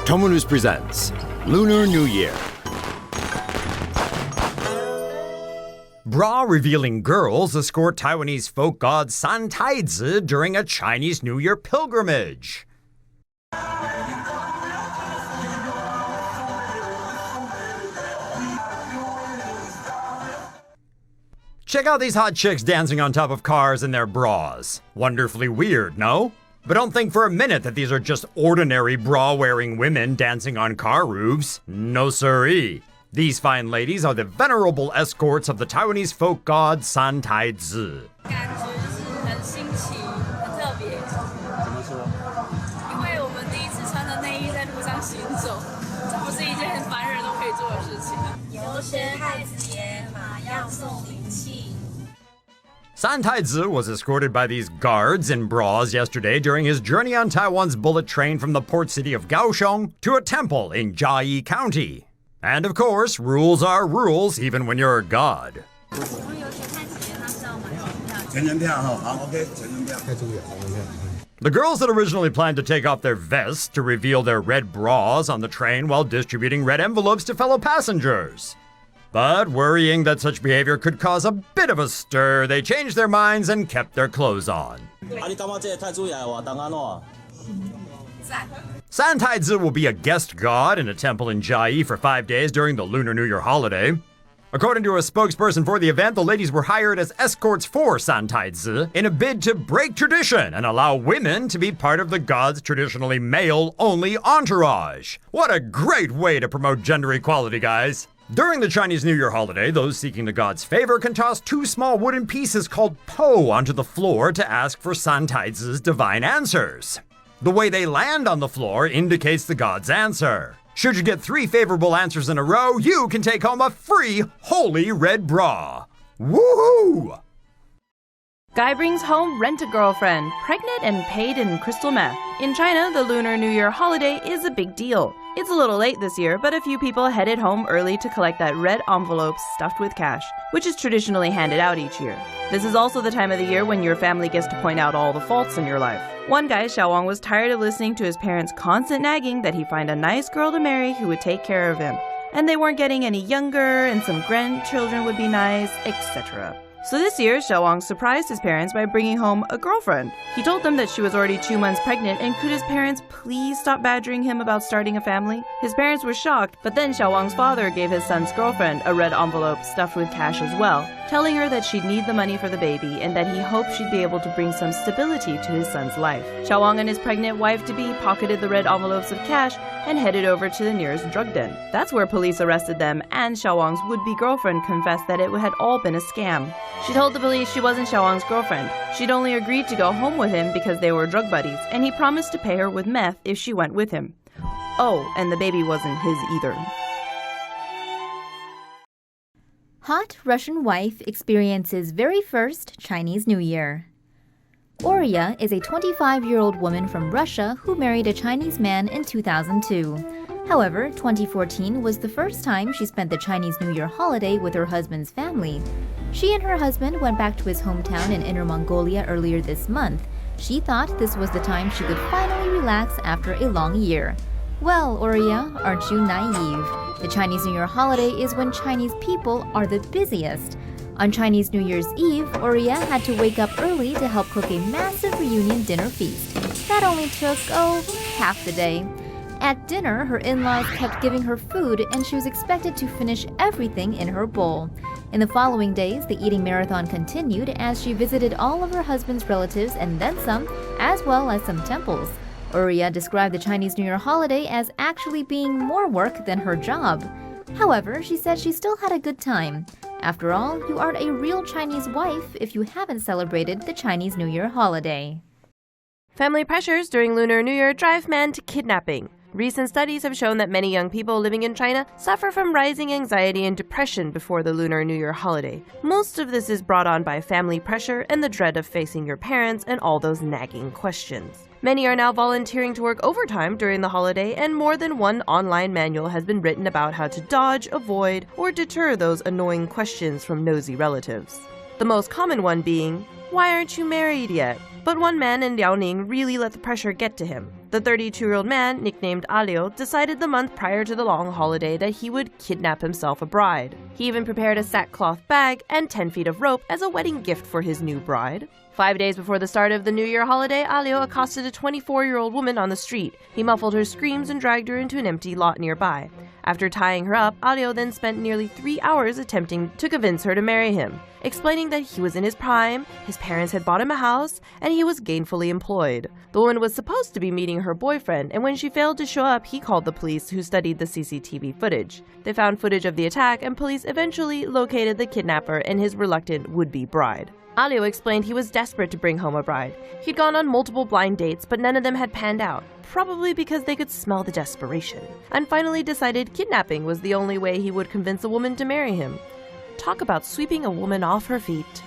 TomoNews presents Lunar New Year. Bra-revealing girls escort Taiwanese folk god Taizi during a Chinese New Year pilgrimage. Check out these hot chicks dancing on top of cars in their bras. Wonderfully weird, no? But don't think for a minute that these are just ordinary bra-wearing women dancing on car roofs. No siree. These fine ladies are the venerable escorts of the Taiwanese folk god Taizi. Taizi was escorted by these guards in bras yesterday during his journey on Taiwan's bullet train from the port city of Kaohsiung to a temple in Jiayi County. And of course, rules are rules even when you're a god. The girls had originally planned to take off their vests to reveal their red bras on the train while distributing red envelopes to fellow passengers. But worrying that such behavior could cause a bit of a stir, they changed their minds and kept their clothes on. Taizi will be a guest god in a temple in Jiayi for 5 days during the Lunar New Year holiday. According to a spokesperson for the event, the ladies were hired as escorts for Taizi in a bid to break tradition and allow women to be part of the god's traditionally male-only entourage. What a great way to promote gender equality, guys! During the Chinese New Year holiday, those seeking the god's favor can toss 2 small wooden pieces called po onto the floor to ask for Taizi's divine answers. The way they land on the floor indicates the god's answer. Should you get 3 favorable answers in a row, you can take home a free holy red bra. Woohoo! Guy brings home rent-a-girlfriend, pregnant and paid in crystal meth. In China, the Lunar New Year holiday is a big deal. It's a little late this year, but a few people headed home early to collect that red envelope stuffed with cash, which is traditionally handed out each year. This is also the time of the year when your family gets to point out all the faults in your life. One guy, Xiaowang, was tired of listening to his parents' constant nagging that he find a nice girl to marry who would take care of him. And they weren't getting any younger, and some grandchildren would be nice, etc. So this year, Xiaowang surprised his parents by bringing home a girlfriend. He told them that she was already 2 months pregnant, and could his parents please stop badgering him about starting a family? His parents were shocked, but then Xiaowang's father gave his son's girlfriend a red envelope stuffed with cash as well, telling her that she'd need the money for the baby and that he hoped she'd be able to bring some stability to his son's life. Xiaowang and his pregnant wife-to-be pocketed the red envelopes of cash and headed over to the nearest drug den. That's where police arrested them, and Xiaowang's would-be girlfriend confessed that it had all been a scam. She told the police she wasn't Xiaowang's girlfriend. She'd only agreed to go home with him because they were drug buddies, and he promised to pay her with meth if she went with him. Oh, and the baby wasn't his either. Hot Russian wife experiences very first Chinese New Year. Oria is a 25-year-old woman from Russia who married a Chinese man in 2002. However, 2014 was the first time she spent the Chinese New Year holiday with her husband's family. She and her husband went back to his hometown in Inner Mongolia earlier this month. She thought this was the time she could finally relax after a long year. Well, Oria, aren't you naive? The Chinese New Year holiday is when Chinese people are the busiest. On Chinese New Year's Eve, Oria had to wake up early to help cook a massive reunion dinner feast. That only took, half the day. At dinner, her in-laws kept giving her food and she was expected to finish everything in her bowl. In the following days, the eating marathon continued as she visited all of her husband's relatives and then some, as well as some temples. Oria described the Chinese New Year holiday as actually being more work than her job. However, she said she still had a good time. After all, you aren't a real Chinese wife if you haven't celebrated the Chinese New Year holiday. Family pressures during Lunar New Year drive men to kidnapping. Recent studies have shown that many young people living in China suffer from rising anxiety and depression before the Lunar New Year holiday. Most of this is brought on by family pressure and the dread of facing your parents and all those nagging questions. Many are now volunteering to work overtime during the holiday, and more than one online manual has been written about how to dodge, avoid, or deter those annoying questions from nosy relatives. The most common one being, "Why aren't you married yet?" But one man in Liaoning really let the pressure get to him. The 32-year-old man, nicknamed Liu, decided the month prior to the long holiday that he would kidnap himself a bride. He even prepared a sackcloth bag and 10 feet of rope as a wedding gift for his new bride. 5 days before the start of the New Year holiday, Liu accosted a 24-year-old woman on the street. He muffled her screams and dragged her into an empty lot nearby. After tying her up, Liu then spent nearly 3 hours attempting to convince her to marry him, explaining that he was in his prime, his parents had bought him a house, and he was gainfully employed. The woman was supposed to be meeting her boyfriend, and when she failed to show up, he called the police, who studied the CCTV footage. They found footage of the attack, and police eventually located the kidnapper and his reluctant would-be bride. Liu explained he was desperate to bring home a bride. He'd gone on multiple blind dates, but none of them had panned out, probably because they could smell the desperation, and finally decided kidnapping was the only way he would convince a woman to marry him. Talk about sweeping a woman off her feet.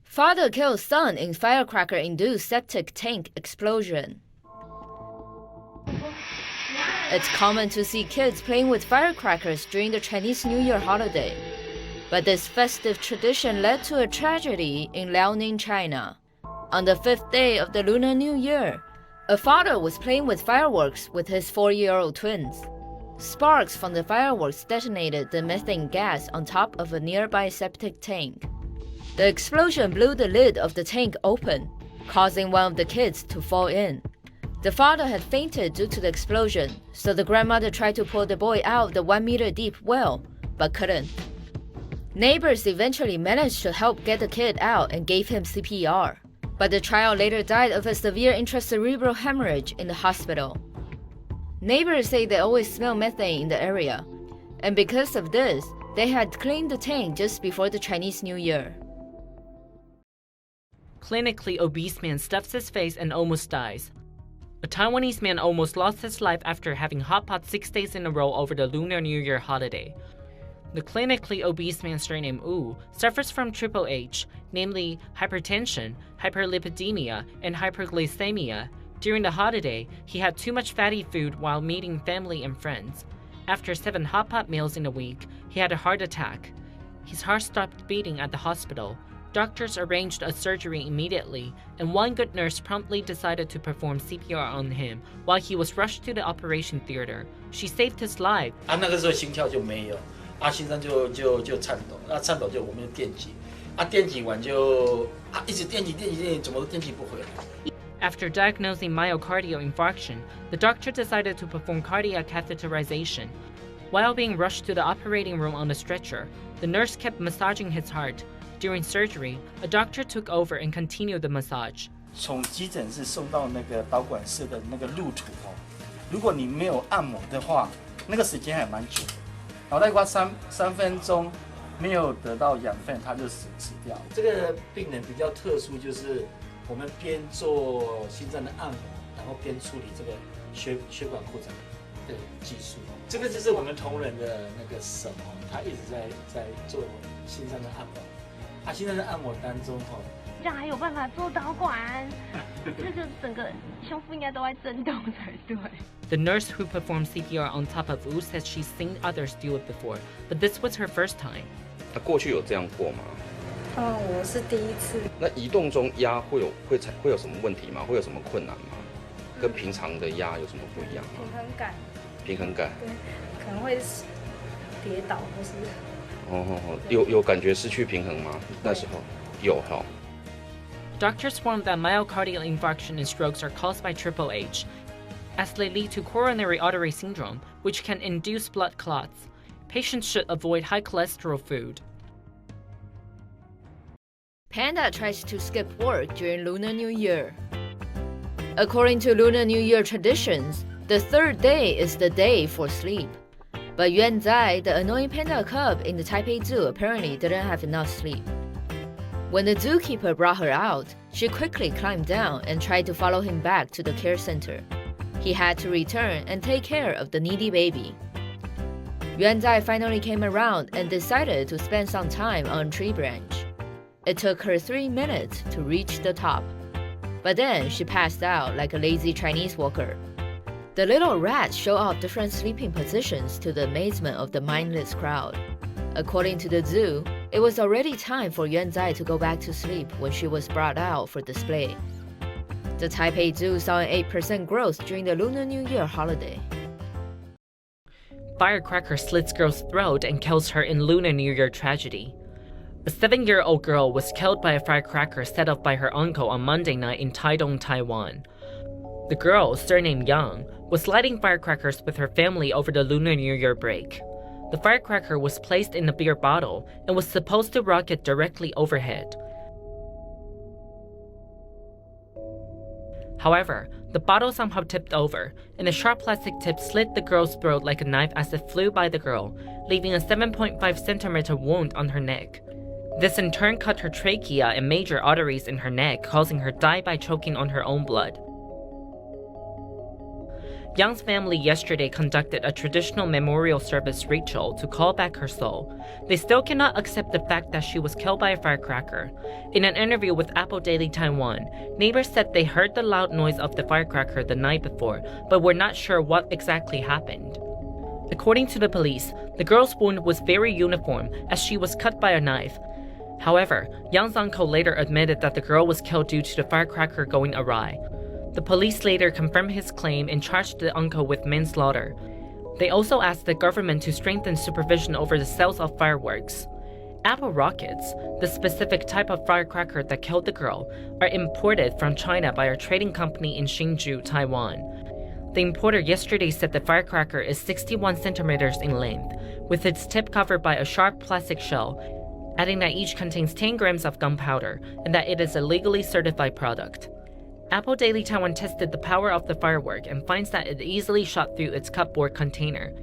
Father kills son in firecracker-induced septic tank explosion. It's common to see kids playing with firecrackers during the Chinese New Year holiday. But this festive tradition led to a tragedy in Liaoning, China. On the 5th day of the Lunar New Year, a father was playing with fireworks with his 4-year-old twins. Sparks from the fireworks detonated the methane gas on top of a nearby septic tank. The explosion blew the lid of the tank open, causing one of the kids to fall in. The father had fainted due to the explosion, so the grandmother tried to pull the boy out of the 1-meter-deep well, but couldn't. Neighbors eventually managed to help get the kid out and gave him CPR, but the child later died of a severe intracerebral hemorrhage in the hospital. Neighbors say they always smell methane in the area, and because of this, they had cleaned the tank just before the Chinese New Year. Clinically obese man stuffs his face and almost dies. A Taiwanese man almost lost his life after having hot pot 6 days in a row over the Lunar New Year holiday. The clinically obese man surnamed Wu suffers from triple H, namely hypertension, hyperlipidemia, and hyperglycemia. During the holiday, he had too much fatty food while meeting family and friends. After 7 hot pot meals in a week, he had a heart attack. His heart stopped beating at the hospital. Doctors arranged a surgery immediately, and one good nurse promptly decided to perform CPR on him while he was rushed to the operation theater. She saved his life. 那个时候心跳就没有，先生就颤抖，颤抖就我们就电击，电击完就一直电击，怎么都电击不回来。 After diagnosing myocardial infarction, the doctor decided to perform cardiac catheterization. While being rushed to the operating room on a stretcher, the nurse kept massaging his heart. During surgery, a doctor took over and continued the massage. 从急诊室送到那个导管室的那个路途如果你没有按摩的话，那个时间还蛮久的。脑袋瓜3分钟没有得到养分，它就死掉。这个病人比较特殊，就是我们边做心脏的按摩，然后边处理这个血管扩张的技术。这个就是我们同仁的那个手他一直在做心脏的按摩。心脏的按摩当中这样还有办法做导管，这个整个胸部应该都在震动才对。 The nurse who performed CPR on top of Wu says she's seen others do it before, but this was her first time. 他过去有这样过吗？我是第一次。那移动中压会有什么问题吗？会有什么困难吗？跟平常的压有什么不一样吗？平衡感。对，可能会跌倒或是。有感觉失去平衡吗？那时候有哈。 Doctors warned that myocardial infarction and strokes are caused by triple H, as they lead to coronary artery syndrome, which can induce blood clots. Patients should avoid high cholesterol food. Panda tries to skip work during Lunar New Year. According to Lunar New Year traditions, the 3rd day is the day for sleep. But Yuan Zai, the annoying panda cub in the Taipei Zoo, apparently didn't have enough sleep. When the zookeeper brought her out, she quickly climbed down and tried to follow him back to the care center. He had to return and take care of the needy baby. Yuan Zai finally came around and decided to spend some time on a tree branch. It took her 3 minutes to reach the top. But then she passed out like a lazy Chinese walker. The little rats show off different sleeping positions to the amazement of the mindless crowd. According to the zoo, It was already time for Yuan Zai to go back to sleep when she was brought out for display. The Taipei Zoo saw an 8% growth during the Lunar New Year holiday. Firecracker slits girl's throat and kills her in Lunar New Year tragedy. A 7-year-old girl was killed by a firecracker set off by her uncle on Monday night in Taitung, Taiwan. The girl, surnamed Yang, was lighting firecrackers with her family over the Lunar New Year break. The firecracker was placed in a beer bottle and was supposed to rocket directly overhead. However, the bottle somehow tipped over, and a sharp plastic tip slit the girl's throat like a knife as it flew by the girl, leaving a 7.5-centimeter wound on her neck. This in turn cut her trachea and major arteries in her neck, causing her to die by choking on her own blood. Yang's family yesterday conducted a traditional memorial service ritual to call back her soul. They still cannot accept the fact that she was killed by a firecracker. In an interview with Apple Daily Taiwan, neighbors said they heard the loud noise of the firecracker the night before, but were not sure what exactly happened. According to the police, the girl's wound was very uniform as she was cut by a knife. However, Yang's uncle later admitted that the girl was killed due to the firecracker going awry. The police later confirmed his claim and charged the uncle with manslaughter. They also asked the government to strengthen supervision over the sales of fireworks. Apple rockets, the specific type of firecracker that killed the girl, are imported from China by a trading company in Hsinchu, Taiwan. The importer yesterday said the firecracker is 61 centimeters in length, with its tip covered by a sharp plastic shell, adding that each contains 10 grams of gunpowder and that it is a legally certified product. Apple Daily Taiwan tested the power of the firework and finds that it easily shot through its cupboard container.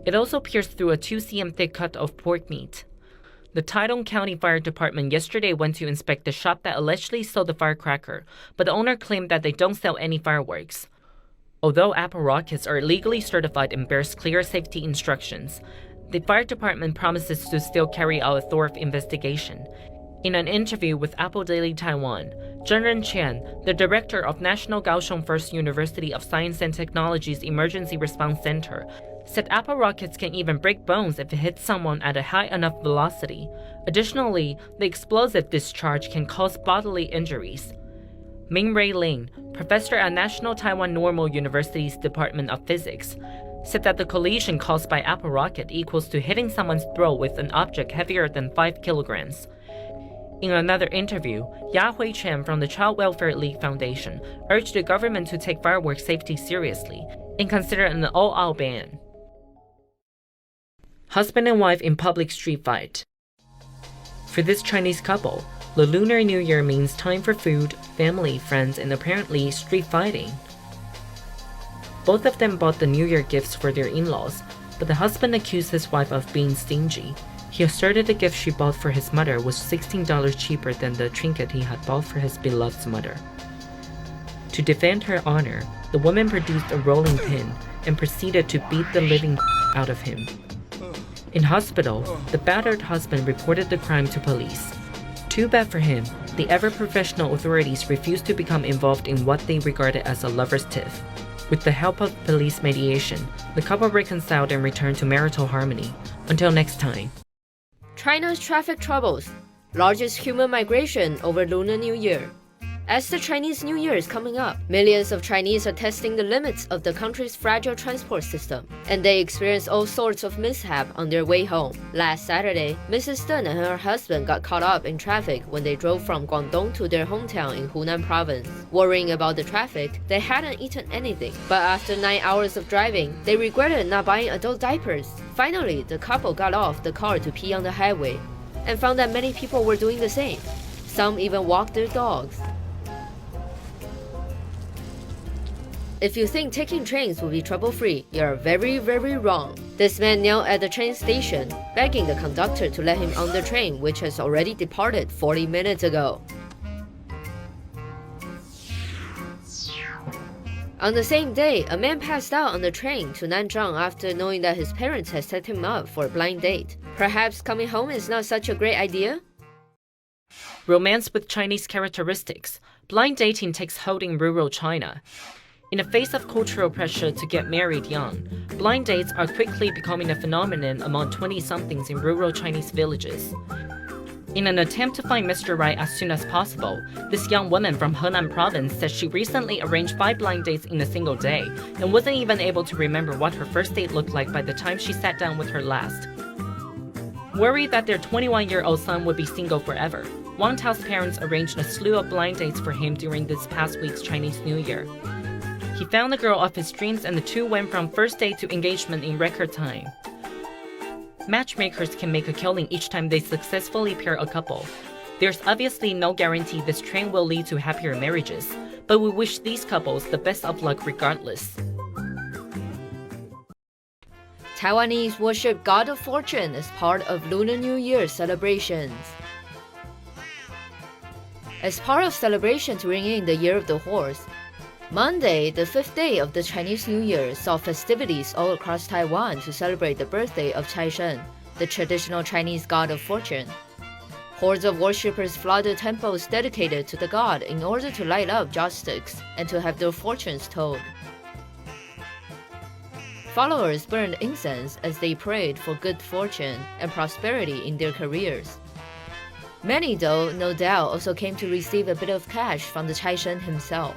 It also pierced through a 2 cm thick cut of pork meat. The Taitung County Fire Department yesterday went to inspect the shop that allegedly sold the firecracker, but the owner claimed that they don't sell any fireworks. Although Apple rockets are legally certified and bears clear safety instructions, the fire department promises to still carry out a thorough investigation. In an interview with Apple Daily Taiwan, Zhenren Chen, the director of National Kaohsiung First University of Science and Technology's Emergency Response Center, said Apple rockets can even break bones if it hits someone at a high enough velocity. Additionally, the explosive discharge can cause bodily injuries. Ming-Ray Lin, professor at National Taiwan Normal University's Department of Physics, said that the collision caused by Apple rocket equals to hitting someone's throat with an object heavier than 5 kilograms. In another interview, Ya Hui Chen from the Child Welfare League Foundation urged the government to take fireworks safety seriously and consider an all-out ban. Husband and wife in public street fight. For this Chinese couple, the Lunar New Year means time for food, family, friends, and apparently street fighting. Both of them bought the New Year gifts for their in-laws, but the husband accused his wife of being stingy. He asserted the gift she bought for his mother was $16 cheaper than the trinket he had bought for his beloved's mother. To defend her honor, the woman produced a rolling pin and proceeded to beat the living out of him. In hospital, the battered husband reported the crime to police. Too bad for him, the ever-professional authorities refused to become involved in what they regarded as a lover's tiff. With the help of police mediation, the couple reconciled and returned to marital harmony. Until next time. China's traffic troubles, largest human migration over Lunar New Year. As the Chinese New Year is coming up, millions of Chinese are testing the limits of the country's fragile transport system, and they experience all sorts of mishap on their way home. Last Saturday, Mrs. Deng and her husband got caught up in traffic when they drove from Guangdong to their hometown in Hunan province. Worrying about the traffic, they hadn't eaten anything, but after 9 hours of driving, they regretted not buying adult diapers. Finally, the couple got off the car to pee on the highway, and found that many people were doing the same. Some even walked their dogs. If you think taking trains will be trouble-free, you're very, very wrong. This man knelt at the train station, begging the conductor to let him on the train, which has already departed 40 minutes ago. On the same day, a man passed out on the train to Nanzhang after knowing that his parents had set him up for a blind date. Perhaps coming home is not such a great idea? Romance with Chinese characteristics. Blind dating takes hold in rural China. In the face of cultural pressure to get married young, blind dates are quickly becoming a phenomenon among 20-somethings in rural Chinese villages. In an attempt to find Mr. Right as soon as possible, this young woman from Henan province says she recently arranged 5 blind dates in a single day and wasn't even able to remember what her first date looked like by the time she sat down with her last. Worried that their 21-year-old son would be single forever, Wang Tao's parents arranged a slew of blind dates for him during this past week's Chinese New Year. He found the girl of his dreams and the two went from first date to engagement in record time. Matchmakers can make a killing each time they successfully pair a couple. There's obviously no guarantee this trend will lead to happier marriages, but we wish these couples the best of luck regardless. Taiwanese worship God of Fortune as part of Lunar New Year celebrations. As part of celebration to ring in the Year of the Horse, Monday, the 5th day of the Chinese New Year, saw festivities all across Taiwan to celebrate the birthday of Caishen, the traditional Chinese god of fortune. Hordes of worshippers flooded temples dedicated to the god in order to light up joss-sticks and to have their fortunes told. Followers burned incense as they prayed for good fortune and prosperity in their careers. Many, though, no doubt also came to receive a bit of cash from the Caishen himself.